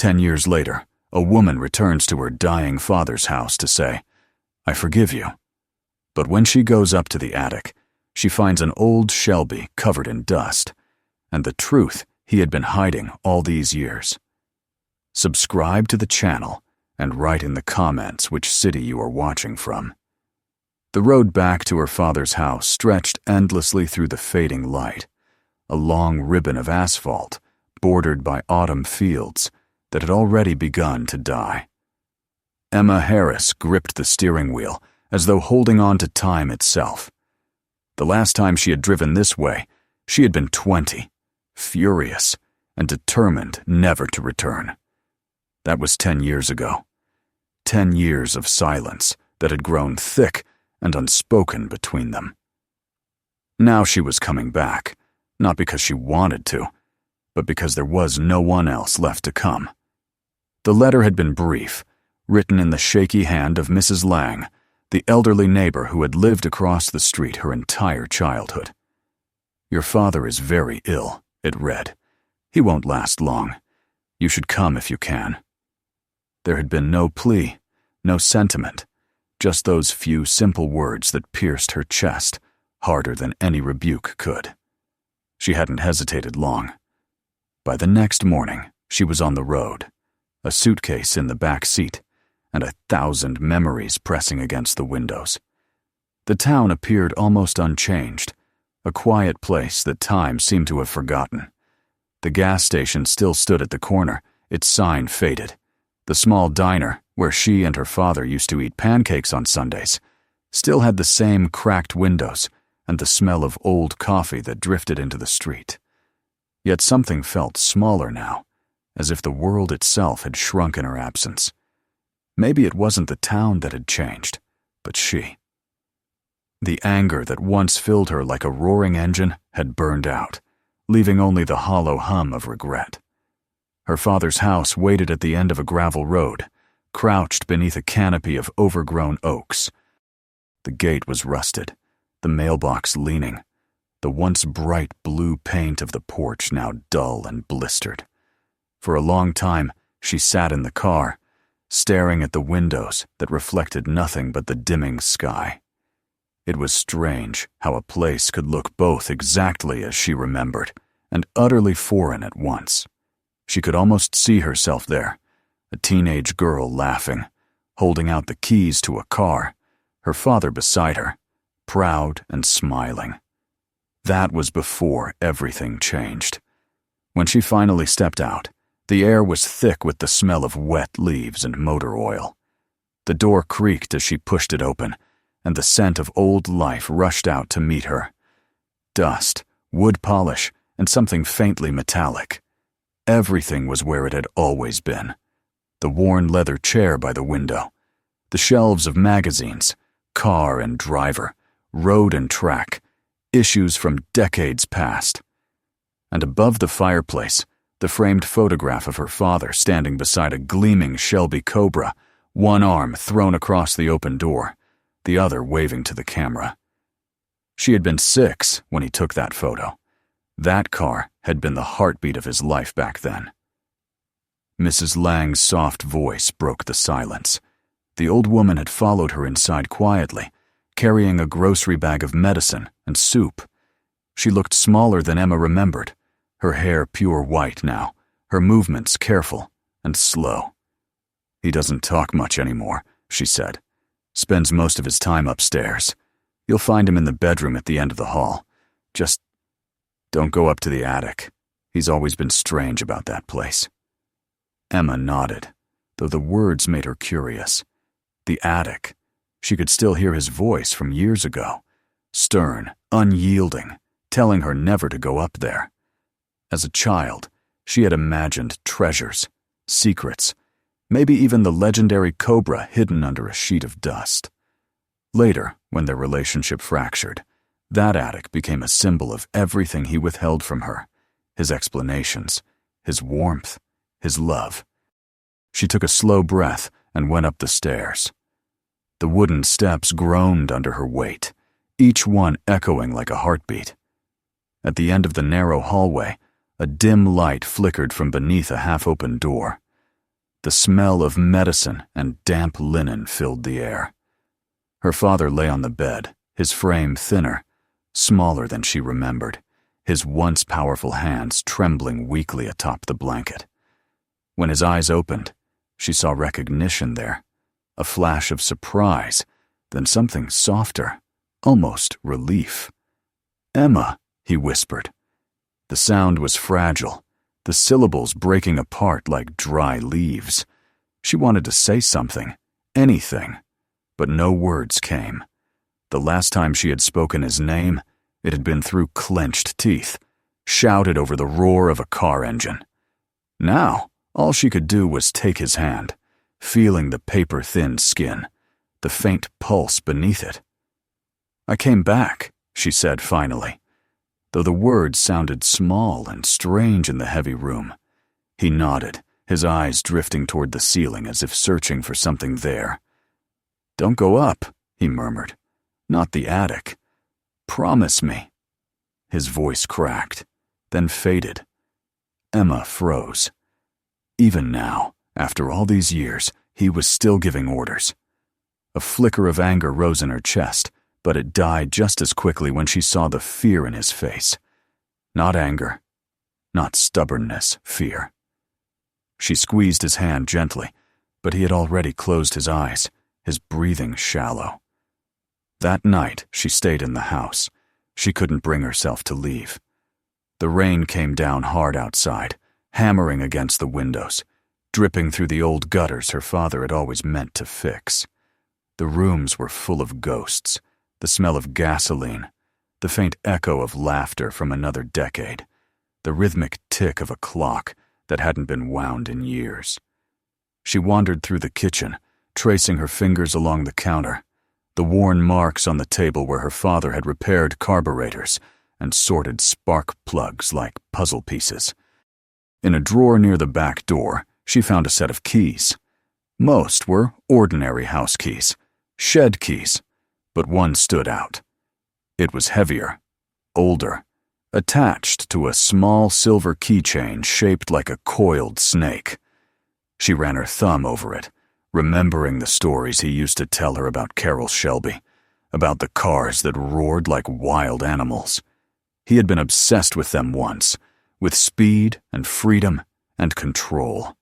10 years later, a woman returns to her dying father's house to say, "I forgive you." But when she goes up to the attic, she finds an old Shelby covered in dust, and the truth he had been hiding all these years. Subscribe to the channel and write in the comments which city you are watching from. The road back to her father's house stretched endlessly through the fading light, a long ribbon of asphalt bordered by autumn fields that had already begun to die. Emma Harris gripped the steering wheel as though holding on to time itself. The last time she had driven this way, she had been 20, furious and determined never to return. That was 10 years ago. 10 years of silence that had grown thick and unspoken between them. Now she was coming back, not because she wanted to, but because there was no one else left to come. The letter had been brief, written in the shaky hand of Mrs. Lang, the elderly neighbor who had lived across the street her entire childhood. "Your father is very ill," it read. "He won't last long. You should come if you can." There had been no plea, no sentiment, just those few simple words that pierced her chest harder than any rebuke could. She hadn't hesitated long. By the next morning, she was on the road, a suitcase in the back seat, and 1,000 memories pressing against the windows. The town appeared almost unchanged, a quiet place that time seemed to have forgotten. The gas station still stood at the corner, its sign faded. The small diner, where she and her father used to eat pancakes on Sundays, still had the same cracked windows and the smell of old coffee that drifted into the street. Yet something felt smaller now, as if the world itself had shrunk in her absence. Maybe it wasn't the town that had changed, but she. The anger that once filled her like a roaring engine had burned out, leaving only the hollow hum of regret. Her father's house waited at the end of a gravel road, crouched beneath a canopy of overgrown oaks. The gate was rusted, the mailbox leaning, the once bright blue paint of the porch now dull and blistered. For a long time, she sat in the car, staring at the windows that reflected nothing but the dimming sky. It was strange how a place could look both exactly as she remembered and utterly foreign at once. She could almost see herself there, a teenage girl laughing, holding out the keys to a car, her father beside her, proud and smiling. That was before everything changed. When she finally stepped out, the air was thick with the smell of wet leaves and motor oil. The door creaked as she pushed it open, and the scent of old life rushed out to meet her. Dust, wood polish, and something faintly metallic. Everything was where it had always been. The worn leather chair by the window, the shelves of magazines, car and driver, road and track, issues from decades past. And above the fireplace, the framed photograph of her father standing beside a gleaming Shelby Cobra, one arm thrown across the open door, the other waving to the camera. She had been 6 when he took that photo. That car had been the heartbeat of his life back then. Mrs. Lang's soft voice broke the silence. The old woman had followed her inside quietly, carrying a grocery bag of medicine and soup. She looked smaller than Emma remembered, her hair pure white now, her movements careful and slow. "He doesn't talk much anymore," she said. "Spends most of his time upstairs. You'll find him in the bedroom at the end of the hall. Just don't go up to the attic. He's always been strange about that place." Emma nodded, though the words made her curious. The attic. She could still hear his voice from years ago, stern, unyielding, telling her never to go up there. As a child, she had imagined treasures, secrets, maybe even the legendary cobra hidden under a sheet of dust. Later, when their relationship fractured, that attic became a symbol of everything he withheld from her, his explanations, his warmth, his love. She took a slow breath and went up the stairs. The wooden steps groaned under her weight, each one echoing like a heartbeat. At the end of the narrow hallway, a dim light flickered from beneath a half-open door. The smell of medicine and damp linen filled the air. Her father lay on the bed, his frame thinner, smaller than she remembered, his once powerful hands trembling weakly atop the blanket. When his eyes opened, she saw recognition there, a flash of surprise, then something softer, almost relief. "Emma," he whispered. The sound was fragile, the syllables breaking apart like dry leaves. She wanted to say something, anything, but no words came. The last time she had spoken his name, it had been through clenched teeth, shouted over the roar of a car engine. Now, all she could do was take his hand, feeling the paper-thin skin, the faint pulse beneath it. "I came back," she said finally, though the words sounded small and strange in the heavy room. He nodded, his eyes drifting toward the ceiling as if searching for something there. "Don't go up," he murmured. "Not the attic. Promise me." His voice cracked, then faded. Emma froze. Even now, after all these years, he was still giving orders. A flicker of anger rose in her chest, but it died just as quickly when she saw the fear in his face. Not anger, not stubbornness, fear. She squeezed his hand gently, but he had already closed his eyes, his breathing shallow. That night, she stayed in the house. She couldn't bring herself to leave. The rain came down hard outside, hammering against the windows, dripping through the old gutters her father had always meant to fix. The rooms were full of ghosts, the smell of gasoline, the faint echo of laughter from another decade, the rhythmic tick of a clock that hadn't been wound in years. She wandered through the kitchen, tracing her fingers along the counter, the worn marks on the table where her father had repaired carburetors and sorted spark plugs like puzzle pieces. In a drawer near the back door, she found a set of keys. Most were ordinary house keys, shed keys, but one stood out. It was heavier, older, attached to a small silver keychain shaped like a coiled snake. She ran her thumb over it, remembering the stories he used to tell her about Carol Shelby, about the cars that roared like wild animals. He had been obsessed with them once, with speed and freedom and control.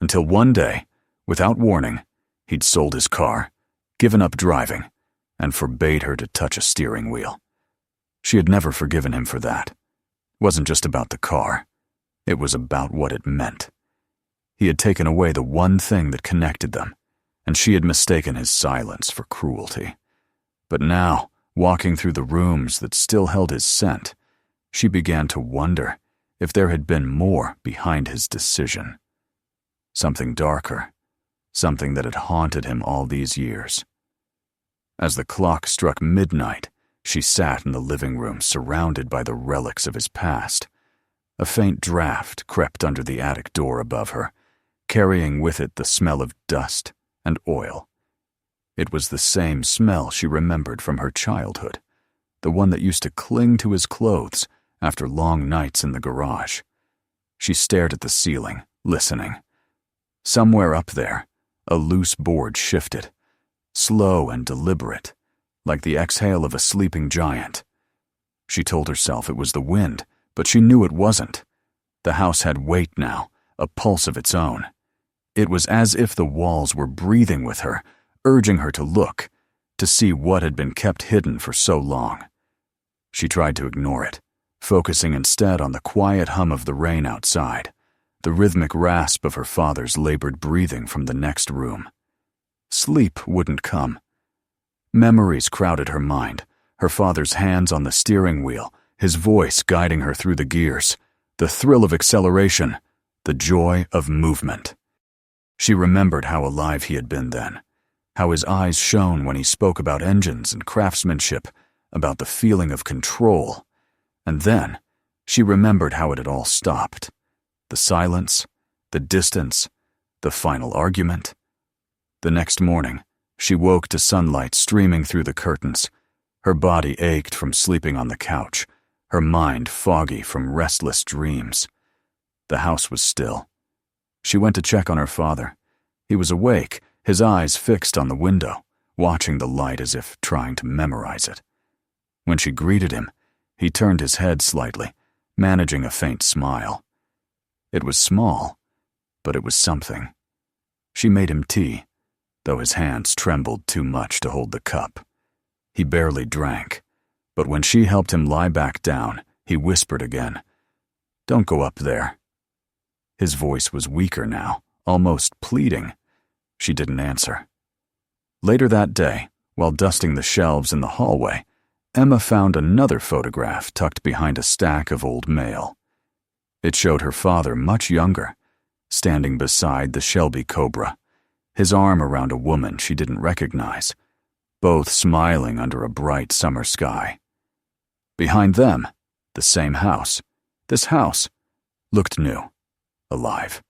Until one day, without warning, he'd sold his car, given up driving, and forbade her to touch a steering wheel. She had never forgiven him for that. It wasn't just about the car. It was about what it meant. He had taken away the one thing that connected them, and she had mistaken his silence for cruelty. But now, walking through the rooms that still held his scent, she began to wonder if there had been more behind his decision. Something darker, something that had haunted him all these years. As the clock struck midnight, she sat in the living room surrounded by the relics of his past. A faint draft crept under the attic door above her, carrying with it the smell of dust and oil. It was the same smell she remembered from her childhood, the one that used to cling to his clothes after long nights in the garage. She stared at the ceiling, listening. Somewhere up there, a loose board shifted, slow and deliberate, like the exhale of a sleeping giant. She told herself it was the wind, but she knew it wasn't. The house had weight now, a pulse of its own. It was as if the walls were breathing with her, urging her to look, to see what had been kept hidden for so long. She tried to ignore it, focusing instead on the quiet hum of the rain outside, the rhythmic rasp of her father's labored breathing from the next room. Sleep wouldn't come. Memories crowded her mind, her father's hands on the steering wheel, his voice guiding her through the gears, the thrill of acceleration, the joy of movement. She remembered how alive he had been then, how his eyes shone when he spoke about engines and craftsmanship, about the feeling of control. And then, she remembered how it had all stopped. The silence, the distance, the final argument. The next morning, she woke to sunlight streaming through the curtains. Her body ached from sleeping on the couch, her mind foggy from restless dreams. The house was still. She went to check on her father. He was awake, his eyes fixed on the window, watching the light as if trying to memorize it. When she greeted him, he turned his head slightly, managing a faint smile. It was small, but it was something. She made him tea, though his hands trembled too much to hold the cup. He barely drank, but when she helped him lie back down, he whispered again, "Don't go up there." His voice was weaker now, almost pleading. She didn't answer. Later that day, while dusting the shelves in the hallway, Emma found another photograph tucked behind a stack of old mail. It showed her father much younger, standing beside the Shelby Cobra, his arm around a woman she didn't recognize, both smiling under a bright summer sky. Behind them, the same house. This house looked new, alive.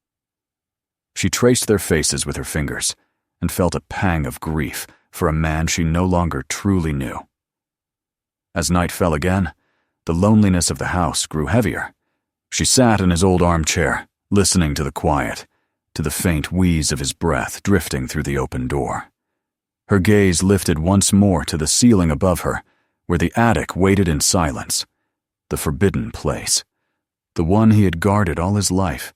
She traced their faces with her fingers and felt a pang of grief for a man she no longer truly knew. As night fell again, the loneliness of the house grew heavier. She sat in his old armchair, listening to the quiet, to the faint wheeze of his breath drifting through the open door. Her gaze lifted once more to the ceiling above her, where the attic waited in silence, the forbidden place, the one he had guarded all his life.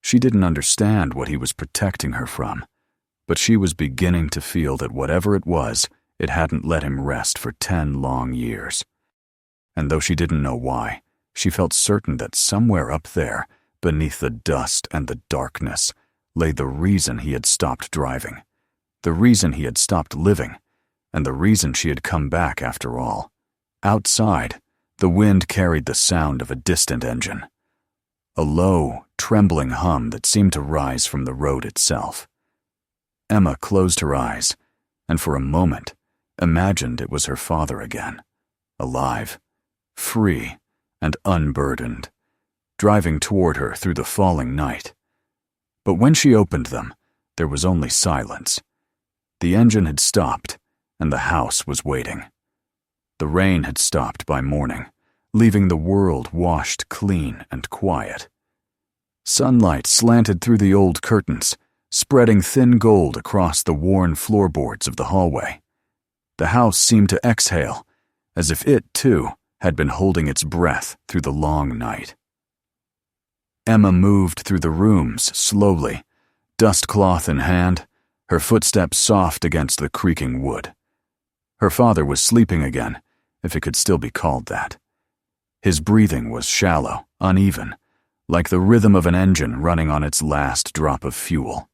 She didn't understand what he was protecting her from, but she was beginning to feel that whatever it was, it hadn't let him rest for 10 long years. And though she didn't know why, she felt certain that somewhere up there, beneath the dust and the darkness, lay the reason he had stopped driving, the reason he had stopped living, and the reason she had come back after all. Outside, the wind carried the sound of a distant engine, a low, trembling hum that seemed to rise from the road itself. Emma closed her eyes, and for a moment imagined it was her father again, alive, free, and unburdened, driving toward her through the falling night. But when she opened them, there was only silence. The engine had stopped, and the house was waiting. The rain had stopped by morning, leaving the world washed clean and quiet. Sunlight slanted through the old curtains, spreading thin gold across the worn floorboards of the hallway. The house seemed to exhale, as if it, too, had been holding its breath through the long night. Emma moved through the rooms slowly, dustcloth in hand, her footsteps soft against the creaking wood. Her father was sleeping again, if it could still be called that. His breathing was shallow, uneven, like the rhythm of an engine running on its last drop of fuel.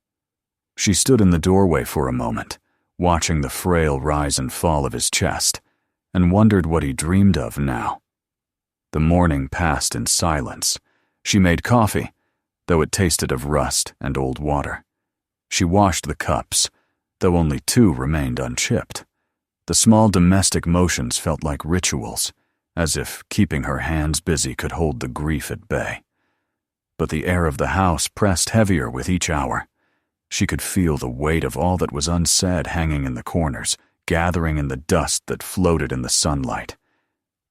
She stood in the doorway for a moment, watching the frail rise and fall of his chest, and wondered what he dreamed of now. The morning passed in silence. She made coffee, though it tasted of rust and old water. She washed the cups, though only 2 remained unchipped. The small domestic motions felt like rituals, as if keeping her hands busy could hold the grief at bay. But the air of the house pressed heavier with each hour. She could feel the weight of all that was unsaid hanging in the corners, gathering in the dust that floated in the sunlight.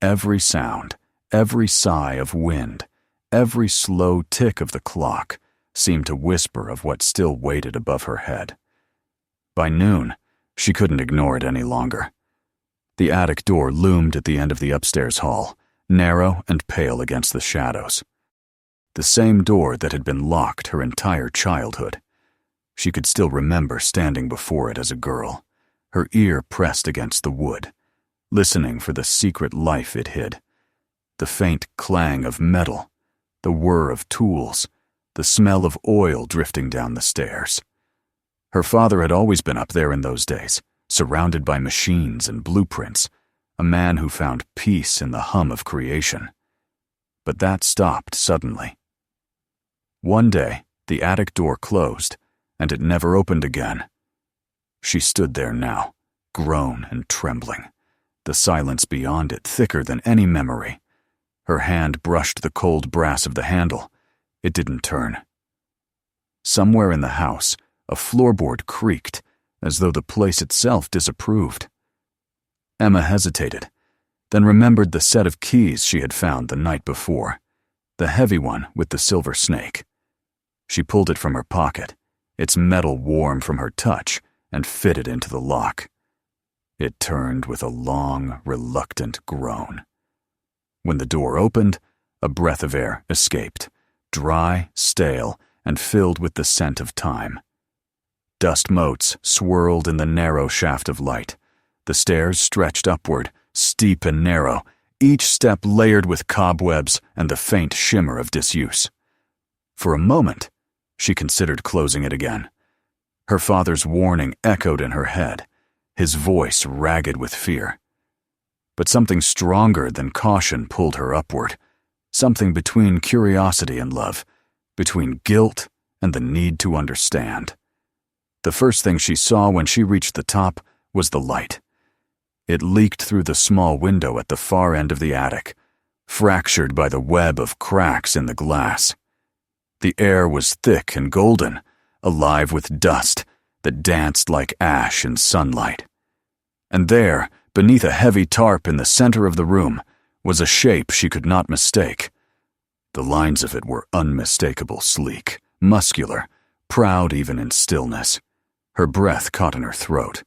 Every sound, every sigh of wind, every slow tick of the clock seemed to whisper of what still waited above her head. By noon, she couldn't ignore it any longer. The attic door loomed at the end of the upstairs hall, narrow and pale against the shadows. The same door that had been locked her entire childhood. She could still remember standing before it as a girl, her ear pressed against the wood, listening for the secret life it hid. The faint clang of metal, the whir of tools, the smell of oil drifting down the stairs. Her father had always been up there in those days, surrounded by machines and blueprints, a man who found peace in the hum of creation. But that stopped suddenly. One day, the attic door closed, and it never opened again. She stood there now, grown and trembling, the silence beyond it thicker than any memory. Her hand brushed the cold brass of the handle. It didn't turn. Somewhere in the house, a floorboard creaked, as though the place itself disapproved. Emma hesitated, then remembered the set of keys she had found the night before, the heavy one with the silver snake. She pulled it from her pocket, its metal warm from her touch, and fitted into the lock. It turned with a long, reluctant groan. When the door opened, a breath of air escaped, dry, stale, and filled with the scent of time. Dust motes swirled in the narrow shaft of light. The stairs stretched upward, steep and narrow, each step layered with cobwebs and the faint shimmer of disuse. For a moment, she considered closing it again. Her father's warning echoed in her head, his voice ragged with fear. But something stronger than caution pulled her upward, something between curiosity and love, between guilt and the need to understand. The first thing she saw when she reached the top was the light. It leaked through the small window at the far end of the attic, fractured by the web of cracks in the glass. The air was thick and golden, alive with dust that danced like ash in sunlight. And there, beneath a heavy tarp in the center of the room, was a shape she could not mistake. The lines of it were unmistakable, sleek, muscular, proud even in stillness. Her breath caught in her throat.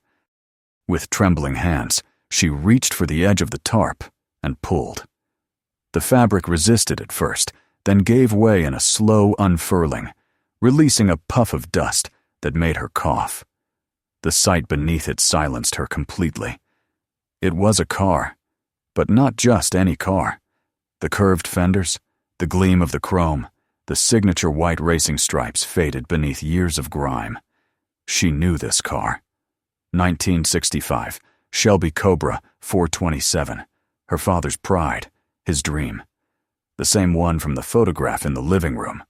With trembling hands, she reached for the edge of the tarp and pulled. The fabric resisted at first, then gave way in a slow unfurling, releasing a puff of dust that made her cough. The sight beneath it silenced her completely. It was a car, but not just any car. The curved fenders, the gleam of the chrome, the signature white racing stripes faded beneath years of grime. She knew this car. 1965, Shelby Cobra 427, her father's pride, his dream. The same one from the photograph in the living room,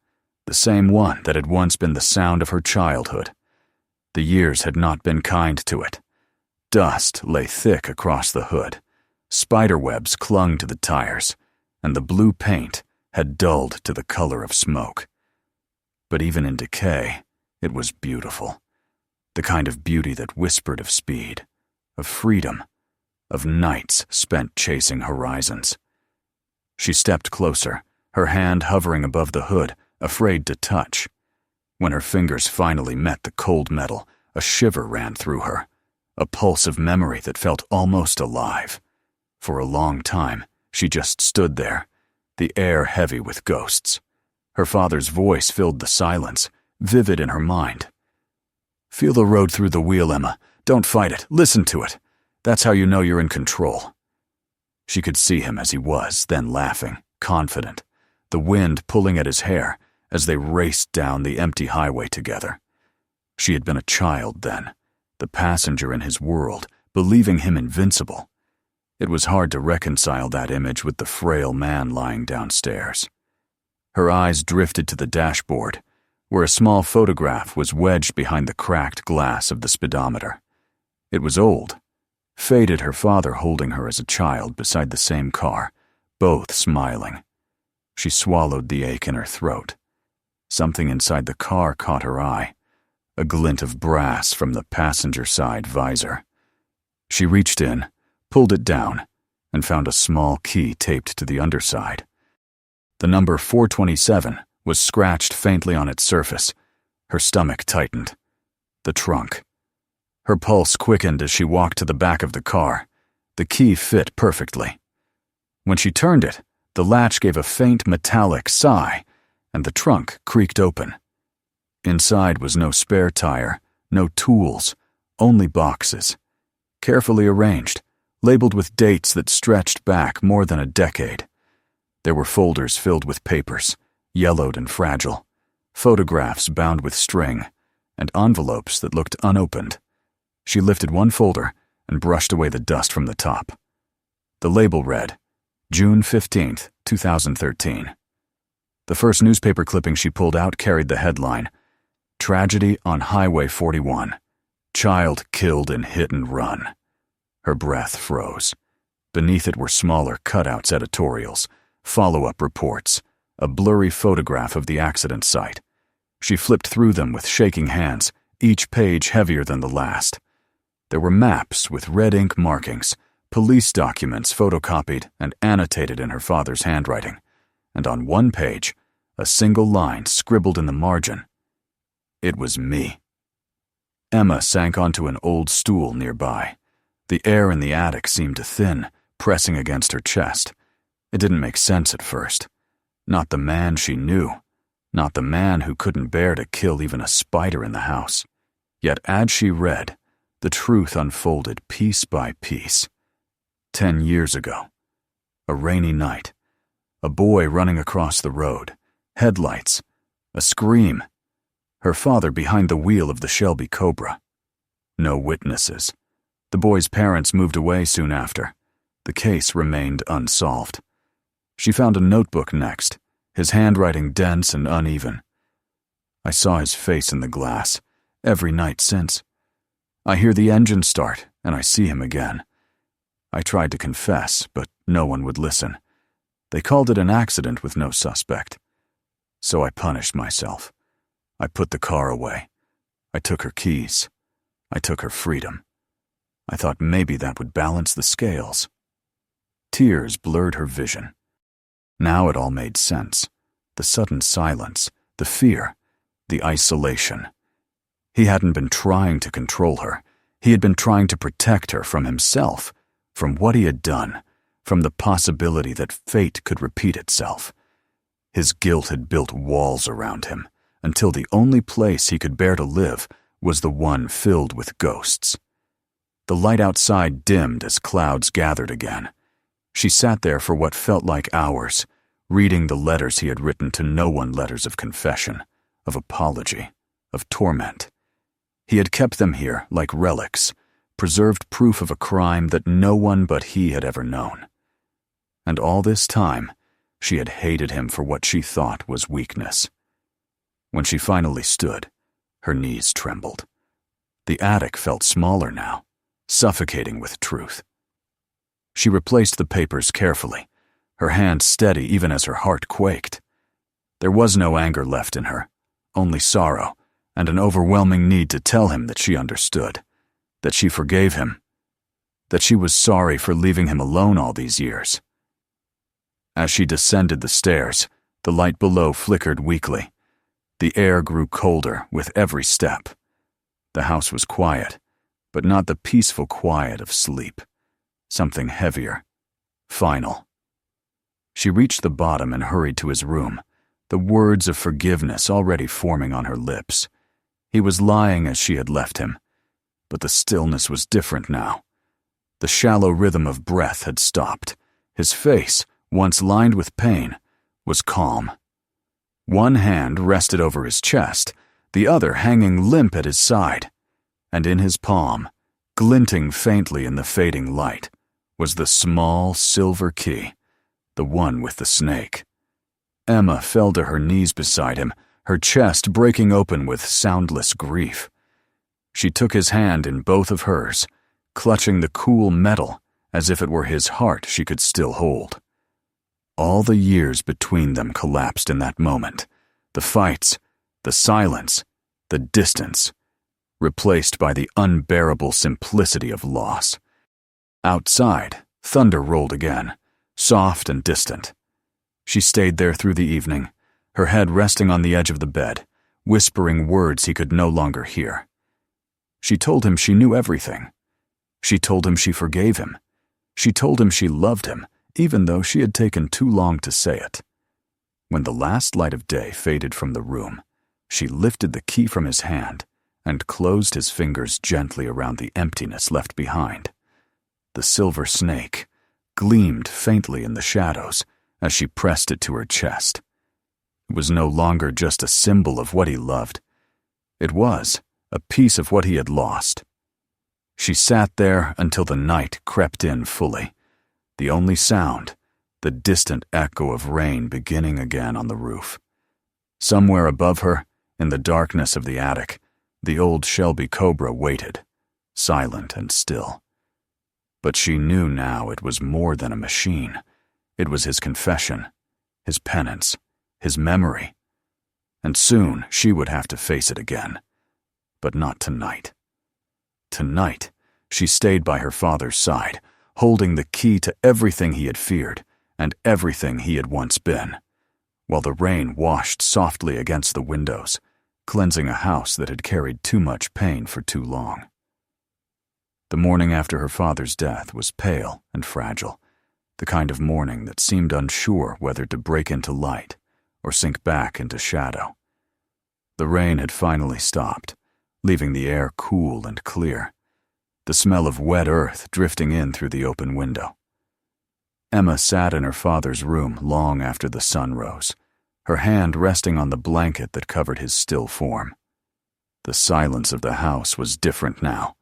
the same one that had once been the sound of her childhood. The years had not been kind to it. Dust lay thick across the hood. Spiderwebs clung to the tires, and the blue paint had dulled to the color of smoke. But even in decay, it was beautiful. The kind of beauty that whispered of speed, of freedom, of nights spent chasing horizons. She stepped closer, her hand hovering above the hood, afraid to touch. When her fingers finally met the cold metal, a shiver ran through her, a pulse of memory that felt almost alive. For a long time, she just stood there, the air heavy with ghosts. Her father's voice filled the silence, vivid in her mind. "Feel the road through the wheel, Emma. Don't fight it. Listen to it. That's how you know you're in control." She could see him as he was, then laughing, confident, the wind pulling at his hair as they raced down the empty highway together. She had been a child then, the passenger in his world, believing him invincible. It was hard to reconcile that image with the frail man lying downstairs. Her eyes drifted to the dashboard, where a small photograph was wedged behind the cracked glass of the speedometer. It was old, faded, her father holding her as a child beside the same car, both smiling. She swallowed the ache in her throat. Something inside the car caught her eye, a glint of brass from the passenger side visor. She reached in, pulled it down, and found a small key taped to the underside. The number 427 was scratched faintly on its surface. Her stomach tightened. The trunk. Her pulse quickened as she walked to the back of the car. The key fit perfectly. When she turned it, the latch gave a faint metallic sigh, and the trunk creaked open. Inside was no spare tire, no tools, only boxes. Carefully arranged, labeled with dates that stretched back more than a decade. There were folders filled with papers, yellowed and fragile, photographs bound with string, and envelopes that looked unopened. She lifted one folder and brushed away the dust from the top. The label read, June 15th, 2013. The first newspaper clipping she pulled out carried the headline, "Tragedy on Highway 41. Child killed in hit and run." Her breath froze. Beneath it were smaller cutouts editorials, follow-up reports, a blurry photograph of the accident site. She flipped through them with shaking hands, each page heavier than the last. There were maps with red ink markings, police documents photocopied and annotated in her father's handwriting, and on one page, a single line scribbled in the margin, It was me. Emma sank onto an old stool nearby. The air in the attic seemed to thin, pressing against her chest. It didn't make sense at first. Not the man she knew. Not the man who couldn't bear to kill even a spider in the house. Yet as she read, the truth unfolded piece by piece. 10 years ago. A rainy night. A boy running across the road. Headlights. A scream. Her father behind the wheel of the Shelby Cobra. No witnesses. The boy's parents moved away soon after. The case remained unsolved. She found a notebook next, his handwriting dense and uneven. I saw his face in the glass, every night since. I hear the engine start, and I see him again. I tried to confess, but no one would listen. They called it an accident with no suspect. So I punished myself. I put the car away. I took her keys. I took her freedom. I thought maybe that would balance the scales. Tears blurred her vision. Now it all made sense. The sudden silence, the fear, the isolation. He hadn't been trying to control her. He had been trying to protect her from himself, from what he had done, from the possibility that fate could repeat itself. His guilt had built walls around him, until the only place he could bear to live was the one filled with ghosts. The light outside dimmed as clouds gathered again. She sat there for what felt like hours, reading the letters he had written to no one, letters of confession, of apology, of torment. He had kept them here like relics, preserved proof of a crime that no one but he had ever known. And all this time, she had hated him for what she thought was weakness. When she finally stood, her knees trembled. The attic felt smaller now, suffocating with truth. She replaced the papers carefully, her hand steady even as her heart quaked. There was no anger left in her, only sorrow, and an overwhelming need to tell him that she understood, that she forgave him, that she was sorry for leaving him alone all these years. As she descended the stairs, the light below flickered weakly. The air grew colder with every step. The house was quiet, but not the peaceful quiet of sleep. Something heavier, final. She reached the bottom and hurried to his room, the words of forgiveness already forming on her lips. He was lying as she had left him, but the stillness was different now. The shallow rhythm of breath had stopped. His face, once lined with pain, was calm. One hand rested over his chest, the other hanging limp at his side, and in his palm, glinting faintly in the fading light, was the small silver key, the one with the snake. Emma fell to her knees beside him, her chest breaking open with soundless grief. She took his hand in both of hers, clutching the cool metal as if it were his heart she could still hold. All the years between them collapsed in that moment. The fights, the silence, the distance, replaced by the unbearable simplicity of loss. Outside, thunder rolled again, soft and distant. She stayed there through the evening, her head resting on the edge of the bed, whispering words he could no longer hear. She told him she knew everything. She told him she forgave him. She told him she loved him, even though she had taken too long to say it. When the last light of day faded from the room, she lifted the key from his hand and closed his fingers gently around the emptiness left behind. The silver snake gleamed faintly in the shadows as she pressed it to her chest. It was no longer just a symbol of what he loved. It was a piece of what he had lost. She sat there until the night crept in fully. The only sound, the distant echo of rain beginning again on the roof. Somewhere above her, in the darkness of the attic, the old Shelby Cobra waited, silent and still. But she knew now it was more than a machine. It was his confession, his penance, his memory. And soon she would have to face it again. But not tonight. Tonight, she stayed by her father's side, holding the key to everything he had feared and everything he had once been, while the rain washed softly against the windows, cleansing a house that had carried too much pain for too long. The morning after her father's death was pale and fragile, the kind of morning that seemed unsure whether to break into light or sink back into shadow. The rain had finally stopped, leaving the air cool and clear, the smell of wet earth drifting in through the open window. Emma sat in her father's room long after the sun rose, her hand resting on the blanket that covered his still form. The silence of the house was different now,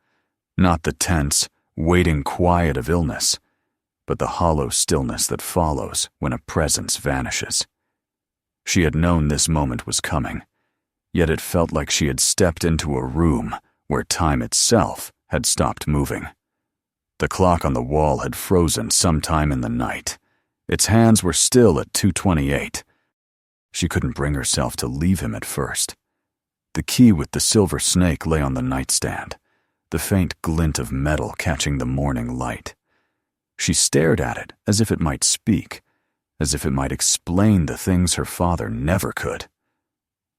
not the tense, waiting quiet of illness, but the hollow stillness that follows when a presence vanishes. She had known this moment was coming, yet it felt like she had stepped into a room where time itself had stopped moving. The clock on the wall had frozen sometime in the night. Its hands were still at 2:28. She couldn't bring herself to leave him at first. The key with the silver snake lay on the nightstand, the faint glint of metal catching the morning light. She stared at it as if it might speak, as if it might explain the things her father never could.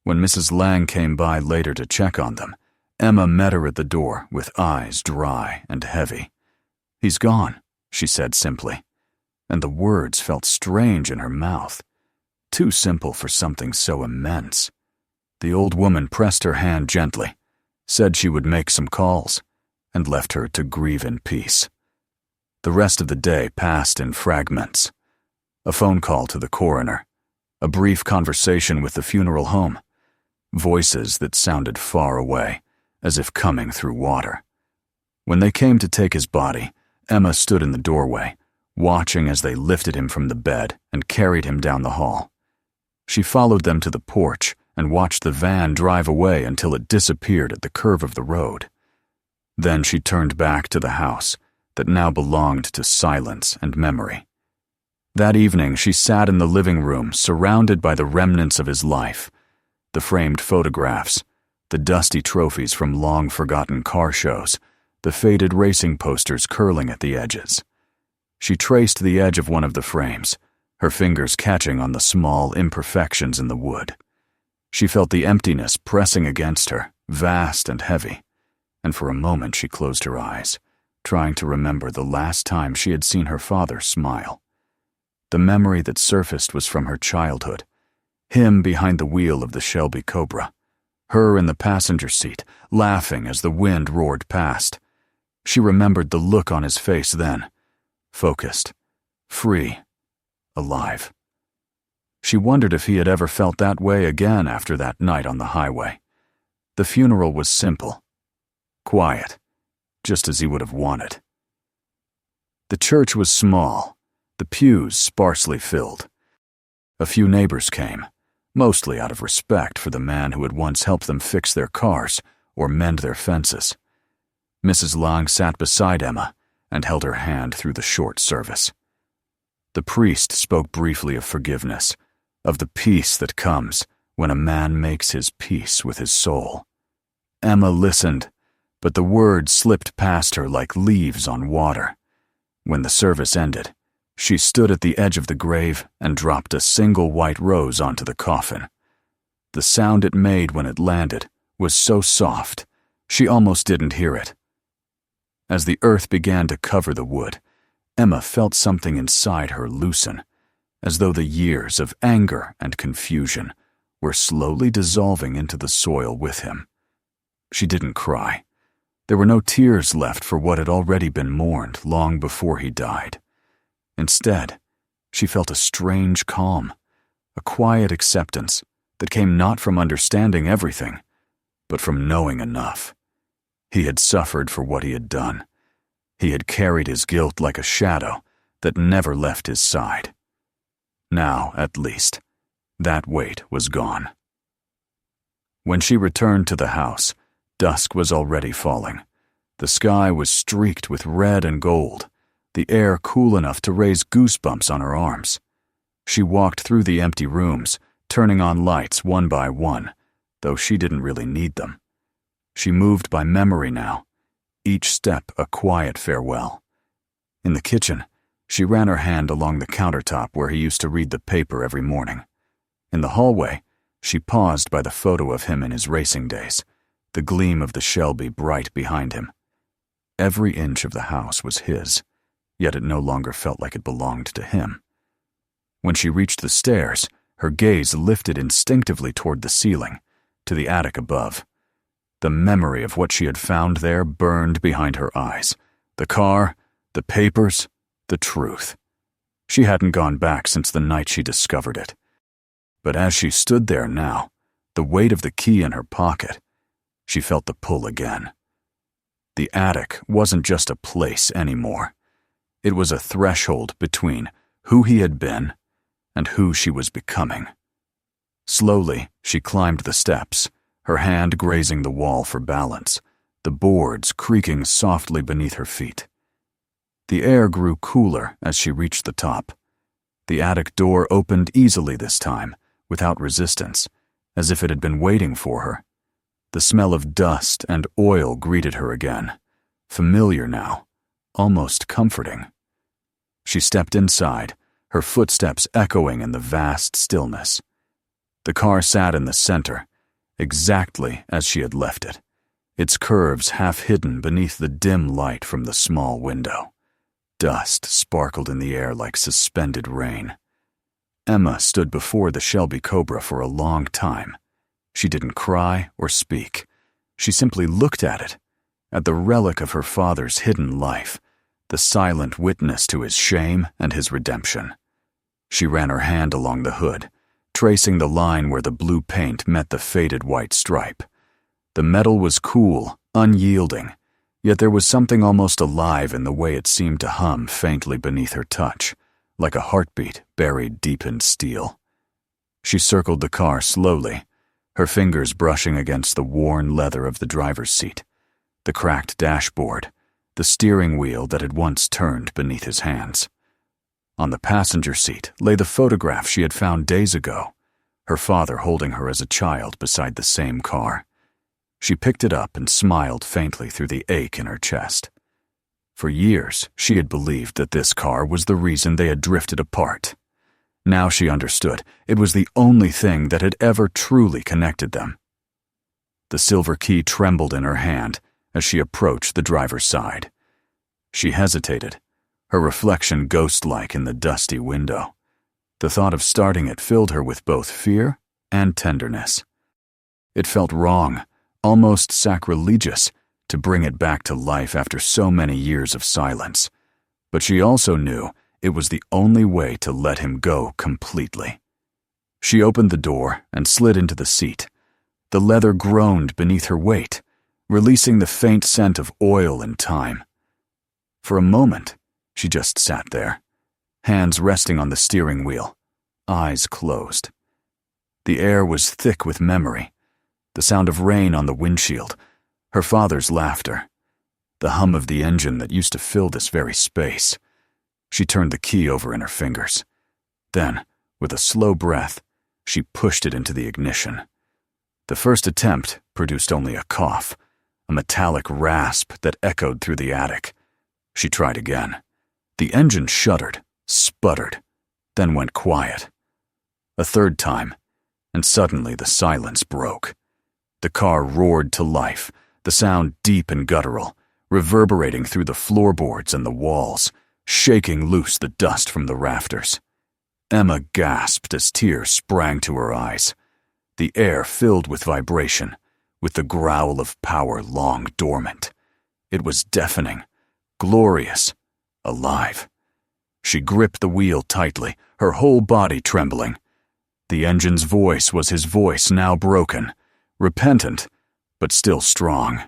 When Mrs. Lang came by later to check on them, Emma met her at the door with eyes dry and heavy. "He's gone," she said simply, and the words felt strange in her mouth, too simple for something so immense. The old woman pressed her hand gently, said she would make some calls, and left her to grieve in peace. The rest of the day passed in fragments. A phone call to the coroner, a brief conversation with the funeral home, voices that sounded far away, as if coming through water. When they came to take his body, Emma stood in the doorway, watching as they lifted him from the bed and carried him down the hall. She followed them to the porch and watched the van drive away until it disappeared at the curve of the road. Then she turned back to the house that now belonged to silence and memory. That evening she sat in the living room surrounded by the remnants of his life, the framed photographs, the dusty trophies from long-forgotten car shows, the faded racing posters curling at the edges. She traced the edge of one of the frames, her fingers catching on the small imperfections in the wood. She felt the emptiness pressing against her, vast and heavy, and for a moment she closed her eyes, trying to remember the last time she had seen her father smile. The memory that surfaced was from her childhood, him behind the wheel of the Shelby Cobra, her in the passenger seat, laughing as the wind roared past. She remembered the look on his face then, focused, free, alive. She wondered if he had ever felt that way again after that night on the highway. The funeral was simple, quiet, just as he would have wanted. The church was small, the pews sparsely filled. A few neighbors came, mostly out of respect for the man who had once helped them fix their cars or mend their fences. Mrs. Lang sat beside Emma and held her hand through the short service. The priest spoke briefly of forgiveness, of the peace that comes when a man makes his peace with his soul. Emma listened, but the words slipped past her like leaves on water. When the service ended, she stood at the edge of the grave and dropped a single white rose onto the coffin. The sound it made when it landed was so soft, she almost didn't hear it. As the earth began to cover the wood, Emma felt something inside her loosen, as though the years of anger and confusion were slowly dissolving into the soil with him. She didn't cry. There were no tears left for what had already been mourned long before he died. Instead, she felt a strange calm, a quiet acceptance that came not from understanding everything, but from knowing enough. He had suffered for what he had done. He had carried his guilt like a shadow that never left his side. Now, at least, that weight was gone. When she returned to the house, dusk was already falling. The sky was streaked with red and gold, the air cool enough to raise goosebumps on her arms. She walked through the empty rooms, turning on lights one by one, though she didn't really need them. She moved by memory now, each step a quiet farewell. In the kitchen, she ran her hand along the countertop where he used to read the paper every morning. In the hallway, She paused by the photo of him in his racing days, the gleam of the Shelby bright behind him. Every inch of the house was his, yet it no longer felt like it belonged to him. When she reached the stairs, her gaze lifted instinctively toward the ceiling, to the attic above. The memory of what she had found there burned behind her eyes. The car, the papers, the truth. She hadn't gone back since the night she discovered it. But as she stood there now, the weight of the key in her pocket, she felt the pull again. The attic wasn't just a place anymore. It was a threshold between who he had been and who she was becoming. Slowly, she climbed the steps, her hand grazing the wall for balance, the boards creaking softly beneath her feet. The air grew cooler as she reached the top. The attic door opened easily this time, without resistance, as if it had been waiting for her. The smell of dust and oil greeted her again, familiar now, almost comforting. She stepped inside, her footsteps echoing in the vast stillness. The car sat in the center, exactly as she had left it, its curves half hidden beneath the dim light from the small window. Dust sparkled in the air like suspended rain. Emma stood before the Shelby Cobra for a long time. She didn't cry or speak. She simply looked at it, at the relic of her father's hidden life, the silent witness to his shame and his redemption. She ran her hand along the hood, tracing the line where the blue paint met the faded white stripe. The metal was cool, unyielding, yet there was something almost alive in the way it seemed to hum faintly beneath her touch, like a heartbeat buried deep in steel. She circled the car slowly, her fingers brushing against the worn leather of the driver's seat, the cracked dashboard, the steering wheel that had once turned beneath his hands. On the passenger seat lay the photograph she had found days ago, her father holding her as a child beside the same car. She picked it up and smiled faintly through the ache in her chest. For years, she had believed that this car was the reason they had drifted apart. Now she understood it was the only thing that had ever truly connected them. The silver key trembled in her hand as she approached the driver's side. She hesitated, her reflection ghost-like in the dusty window. The thought of starting it filled her with both fear and tenderness. It felt wrong, almost sacrilegious, to bring it back to life after so many years of silence. But she also knew it was the only way to let him go completely. She opened the door and slid into the seat. The leather groaned beneath her weight, releasing the faint scent of oil and time. For a moment, she just sat there, hands resting on the steering wheel, eyes closed. The air was thick with memory, the sound of rain on the windshield, her father's laughter, the hum of the engine that used to fill this very space. She turned the key over in her fingers. Then, with a slow breath, she pushed it into the ignition. The first attempt produced only a cough, a metallic rasp that echoed through the attic. She tried again. The engine shuddered, sputtered, then went quiet. A third time, and suddenly the silence broke. The car roared to life, the sound deep and guttural, reverberating through the floorboards and the walls, shaking loose the dust from the rafters. Emma gasped as tears sprang to her eyes. The air filled with vibration, with the growl of power long dormant. It was deafening, glorious, alive. She gripped the wheel tightly, her whole body trembling. The engine's voice was his voice now broken, repentant, but still strong.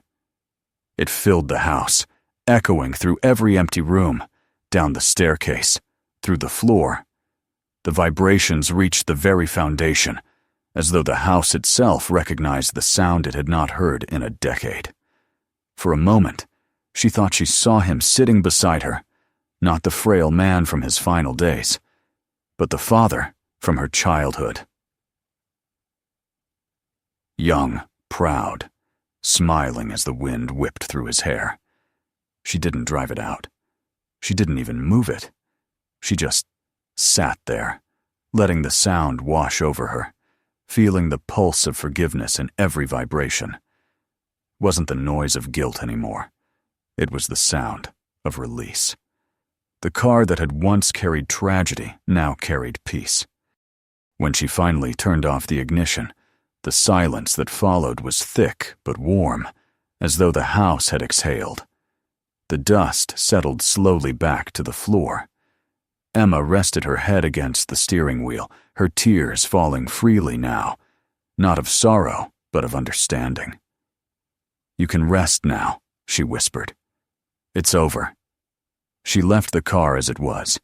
It filled the house, echoing through every empty room, down the staircase, through the floor. The vibrations reached the very foundation, as though the house itself recognized the sound it had not heard in a decade. For a moment, she thought she saw him sitting beside her, not the frail man from his final days, but the father from her childhood. Young, proud, smiling as the wind whipped through his hair. She didn't drive it out. She didn't even move it. She just sat there, letting the sound wash over her, feeling the pulse of forgiveness in every vibration. It wasn't the noise of guilt anymore. It was the sound of release. The car that had once carried tragedy now carried peace. When she finally turned off the ignition, the silence that followed was thick but warm, as though the house had exhaled. The dust settled slowly back to the floor. Emma rested her head against the steering wheel, her tears falling freely now, not of sorrow, but of understanding. "You can rest now," she whispered. "It's over." She left the car as it was,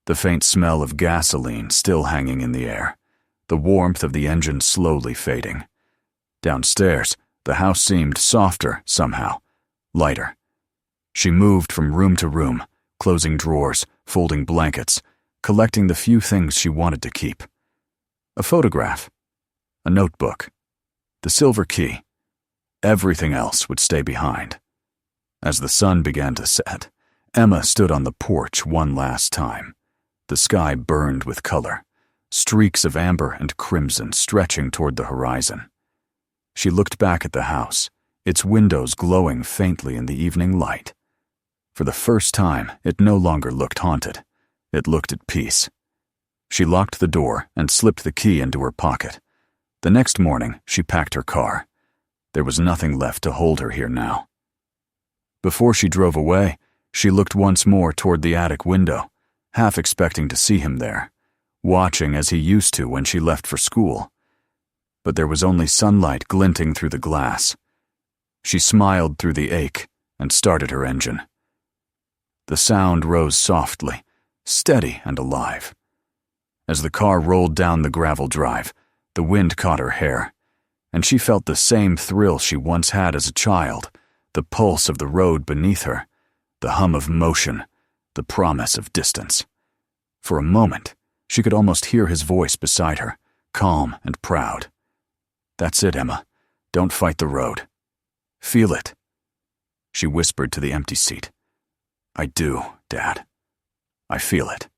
the faint smell of gasoline still hanging in the air, the warmth of the engine slowly fading. Downstairs, the house seemed softer somehow, lighter. She moved from room to room, closing drawers, folding blankets, collecting the few things she wanted to keep. A photograph, a notebook, the silver key. Everything else would stay behind. As the sun began to set, Emma stood on the porch one last time. The sky burned with color, streaks of amber and crimson stretching toward the horizon. She looked back at the house, its windows glowing faintly in the evening light. For the first time, it no longer looked haunted. It looked at peace. She locked the door and slipped the key into her pocket. The next morning, she packed her car. There was nothing left to hold her here now. Before she drove away, she looked once more toward the attic window, half expecting to see him there, watching as he used to when she left for school. But there was only sunlight glinting through the glass. She smiled through the ache and started her engine. The sound rose softly, steady and alive. As the car rolled down the gravel drive, the wind caught her hair, and she felt the same thrill she once had as a child, the pulse of the road beneath her, the hum of motion, the promise of distance. For a moment, she could almost hear his voice beside her, calm and proud. "That's it, Emma. Don't fight the road. Feel it." She whispered to the empty seat. "I do, Dad. I feel it."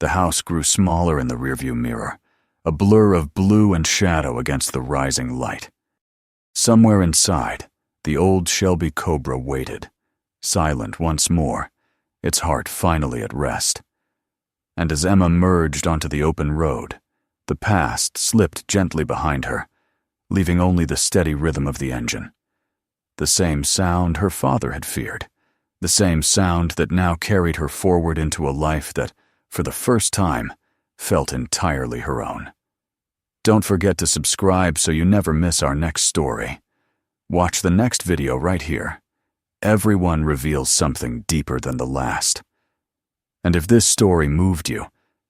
The house grew smaller in the rearview mirror, a blur of blue and shadow against the rising light. Somewhere inside, the old Shelby Cobra waited, silent once more, its heart finally at rest. And as Emma merged onto the open road, the past slipped gently behind her, leaving only the steady rhythm of the engine. The same sound her father had feared, the same sound that now carried her forward into a life that, for the first time, felt entirely her own. Don't forget to subscribe so you never miss our next story. Watch the next video right here. Everyone reveals something deeper than the last. And if this story moved you,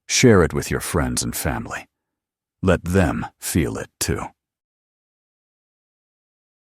share it with your friends and family. Let them feel it too.